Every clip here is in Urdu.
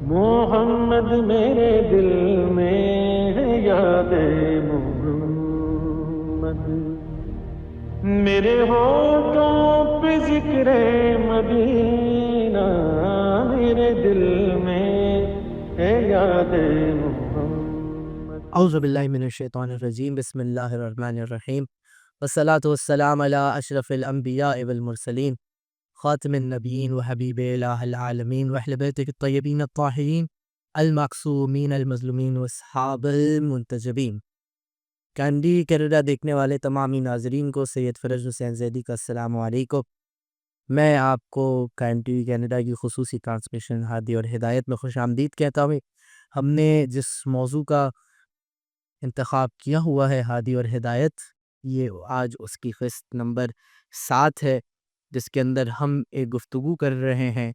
محمد میرے دل میں ہے یاد محمد، میرے ہونٹوں پہ ذکر مدینہ، میرے دل میں ہے یاد محمد۔ اعوذ باللہ من الشیطان الرجیم، بسم اللہ الرحمن الرحیم، والصلاة والسلام علی اشرف الانبیاء والمرسلین، خاتم النبیین وحبیب الہ العالمین، واہل بیتہ الطیبین الطاہرین المعصومین المظلومین واصحاب المنتجبین۔ کینڈی کینیڈا دیکھنے والے تمامی ناظرین کو سید فرج حسین زیدی کا السلام علیکم۔ میں آپ کو کینڈی کینیڈا کی خصوصی ٹرانسمیشن ہادی اور ہدایت میں خوش آمدید کہتا ہوں۔ ہم نے جس موضوع کا انتخاب کیا ہوا ہے، ہادی اور ہدایت، یہ آج اس کی قسط نمبر 7 ہے، جس کے اندر ہم ایک گفتگو کر رہے ہیں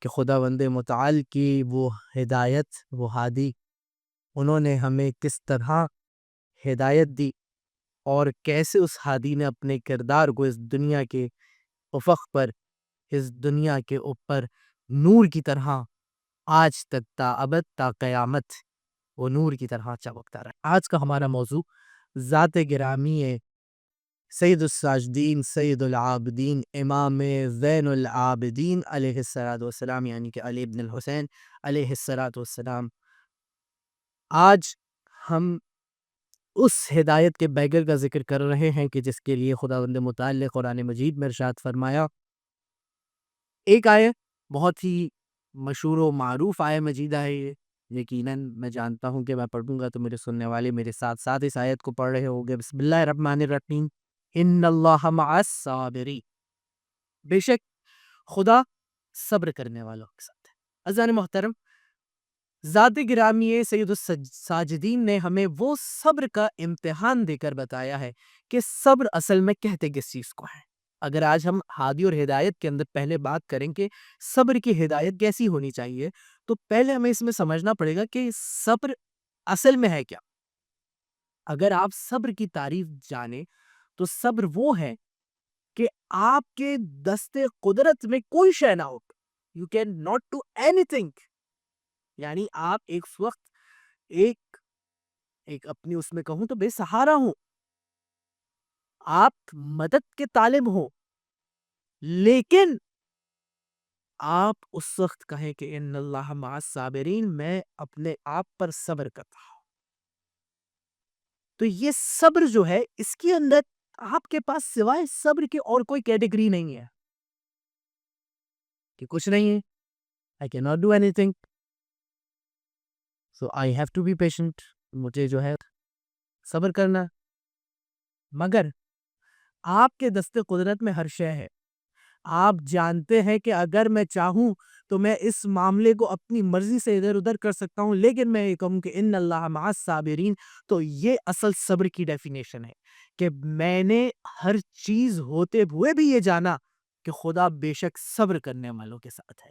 کہ خداوند متعال کی وہ ہدایت، وہ ہادی، انہوں نے ہمیں کس طرح ہدایت دی اور کیسے اس ہادی نے اپنے کردار کو اس دنیا کے افق پر، اس دنیا کے اوپر نور کی طرح آج تک تا ابد تا قیامت وہ نور کی طرح چمکتا رہا۔ آج کا ہمارا موضوع ذات گرامی ہے سید الساجدین، سید العابدین، امام زین العابدین علیہ السلام، یعنی کہ علی ابن الحسین علیہ السلام۔ آج ہم اس ہدایت کے بیگر کا ذکر کر رہے ہیں کہ جس کے لیے خداوند متعال نے قرآن مجید میں ارشاد فرمایا۔ ایک آیت بہت ہی مشہور و معروف آیت مجیدہ ہے، یہ یقیناً میں جانتا ہوں کہ میں پڑھوں گا تو میرے سننے والے میرے ساتھ ساتھ اس آیت کو پڑھ رہے ہوں گے۔ بسم اللہ الرحمن الرحیم، ان اللہ مع الصابرین، بے شک خدا صبر کرنے والوں کے ساتھ ہے۔ عزیزان محترم، ذات گرامی سید الساجدین نے ہمیں وہ صبر کا امتحان دے کر بتایا ہے کہ صبر اصل میں کہتے کس چیز کو ہے۔ اگر آج ہم ہادی اور ہدایت کے اندر پہلے بات کریں کہ صبر کی ہدایت کیسی ہونی چاہیے، تو پہلے ہمیں اس میں سمجھنا پڑے گا کہ صبر اصل میں ہے کیا۔ اگر آپ صبر کی تعریف جانیں تو صبر وہ ہے کہ آپ کے دست قدرت میں کوئی شے نہ ہو، یو کین ناٹ ڈو اینی تھنگ، یعنی آپ ایک وقت ایک اپنی اس میں کہوں تو بے سہارا ہوں، آپ مدد کے طالب ہوں، لیکن آپ اس وقت کہیں کہ ان اللہ مع الصابرین، میں اپنے آپ پر صبر کرتا ہوں۔ تو یہ صبر جو ہے، اس کے اندر آپ کے پاس سوائے صبر کے اور کوئی کیٹیگری نہیں ہے کہ کچھ نہیں ہے، I cannot do anything so I have to be patient، مجھے جو ہے صبر کرنا۔ مگر آپ کے دست قدرت میں ہر شے ہے، آپ جانتے ہیں کہ اگر میں چاہوں تو میں اس معاملے کو اپنی مرضی سے ادھر ادھر کر سکتا ہوں، لیکن میں یہ کہوں کہ ان اللہ مع الصابرین، تو یہ اصل صبر کی ڈیفینیشن ہے کہ میں نے ہر چیز ہوتے ہوئے بھی یہ جانا کہ خدا بے شک صبر کرنے والوں کے ساتھ ہے۔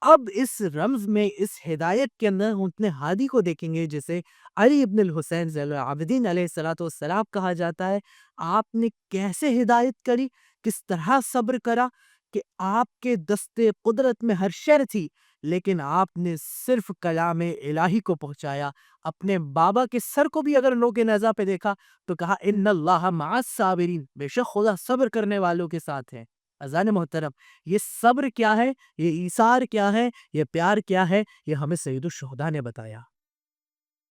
اب اس رمز میں، اس ہدایت کے اندر ہم اپنے ہادی کو دیکھیں گے جسے علی ابن الحسین زین العابدین علیہ السلام کہا جاتا ہے۔ آپ نے کیسے ہدایت کری، کس طرح صبر کرا کہ آپ کے دست قدرت میں ہر شر تھی، لیکن آپ نے صرف کلام الہی کو پہنچایا۔ اپنے بابا کے سر کو بھی اگر نوک نیزہ پہ دیکھا تو کہا ان اللہ مع الصابرین، بے شک خدا صبر کرنے والوں کے ساتھ ہے۔ اذان محترم، یہ صبر کیا ہے، یہ ایثار کیا ہے، یہ پیار کیا ہے، یہ ہمیں سید الشہداء نے بتایا۔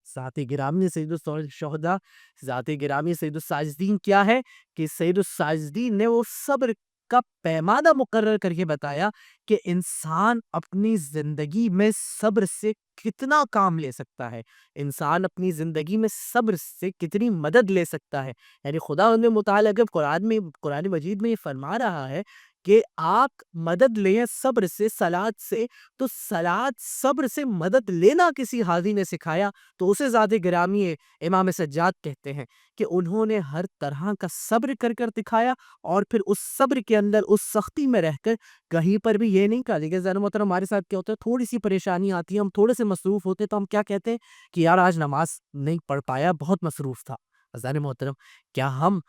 ذات گرامی سید الشہداء، ذات گرامی سید الساجدین کیا ہے کہ سید الساجدین نے وہ صبر کا پیمانہ مقرر کر کے بتایا کہ انسان اپنی زندگی میں صبر سے کتنا کام لے سکتا ہے، انسان اپنی زندگی میں صبر سے کتنی مدد لے سکتا ہے۔ یعنی خدا متعالی اگر قرآن مجید میں یہ فرما رہا ہے کہ آپ مدد لیں صبر سے، صلات سے، تو صلات صبر سے مدد لینا کسی ہادی نے سکھایا تو اسے ذات گرامی امام سجاد کہتے ہیں کہ انہوں نے ہر طرح کا صبر کر کر دکھایا، اور پھر اس صبر کے اندر، اس سختی میں رہ کر کہیں پر بھی یہ نہیں کہا۔ لیکن ذرا محترم، ہمارے ساتھ کیا ہوتا ہے، تھوڑی سی پریشانی آتی ہے، ہم تھوڑے سے مصروف ہوتے تو ہم کیا کہتے ہیں کہ یار آج نماز نہیں پڑھ پایا، بہت مصروف تھا۔ عزیزان محترم، کیا ہم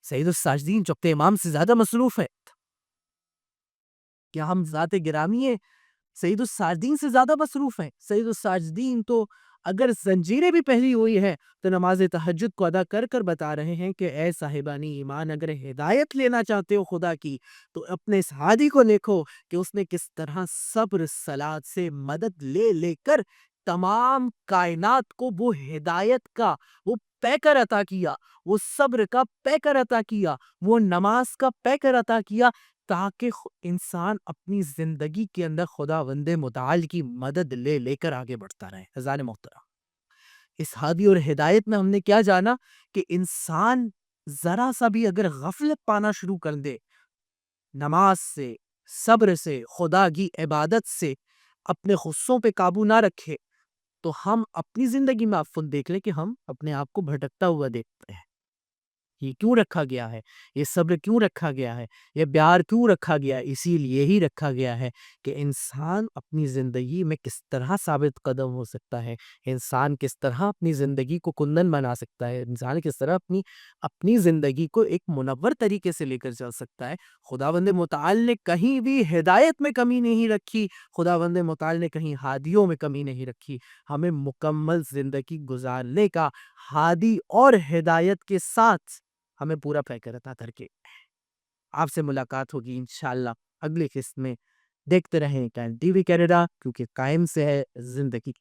سید الساجدین چکتے امام سے زیادہ مصروف ہے؟ کیا ہم ذات گرامی سید الساجدین سے زیادہ مصروف ہیں. سید الساجدین تو اگر زنجیریں بھی پہلی ہوئی ہیں تو نماز تہجد کو ادا کر کر بتا رہے ہیں کہ اے صاحبانی ایمان، اگر ہدایت لینا چاہتے ہو خدا کی تو اپنے اس ہادی کو دیکھو کہ اس نے کس طرح صبر صلات سے مدد لے لے کر تمام کائنات کو وہ ہدایت کا وہ پیکر عطا کیا، وہ صبر کا پیکر عطا کیا، وہ نماز کا پیکر عطا کیا، تاکہ انسان اپنی زندگی کے اندر خداوند متعال کی مدد لے لے کر آگے بڑھتا رہے. حضرات محترم، اس ہادی اور ہدایت میں ہم نے کیا جانا کہ انسان ذرا سا بھی اگر غفلت پانا شروع کر دے، نماز سے، صبر سے، خدا کی عبادت سے اپنے غصوں پہ قابو نہ رکھے تو ہم اپنی زندگی میں آپ دیکھ لیں کہ ہم اپنے آپ کو بھٹکتا ہوا دیکھتے ہیں. یہ کیوں رکھا گیا ہے؟ یہ صبر کیوں رکھا گیا ہے؟ یہ پیار کیوں رکھا گیا ہے؟ اسی لیے ہی رکھا گیا ہے کہ انسان اپنی زندگی میں کس طرح ثابت قدم ہو سکتا ہے، انسان کس طرح اپنی زندگی کو کندن بنا سکتا ہے، انسان کس طرح اپنی زندگی کو ایک منور طریقے سے لے کر چل سکتا ہے. خداوند متعال نے کہیں بھی ہدایت میں کمی نہیں رکھی، خداوند متعال نے کہیں ہادیوں میں کمی نہیں رکھی. ہمیں مکمل زندگی گزارنے کا ہادی اور ہدایت کے ساتھ ہمیں پورا پیکر عطا کر کے آپ سے ملاقات ہوگی انشاءاللہ اگلی قسط میں. دیکھتے رہیں ٹائم ٹی وی کینیڈا، کیونکہ قائم سے ہے زندگی.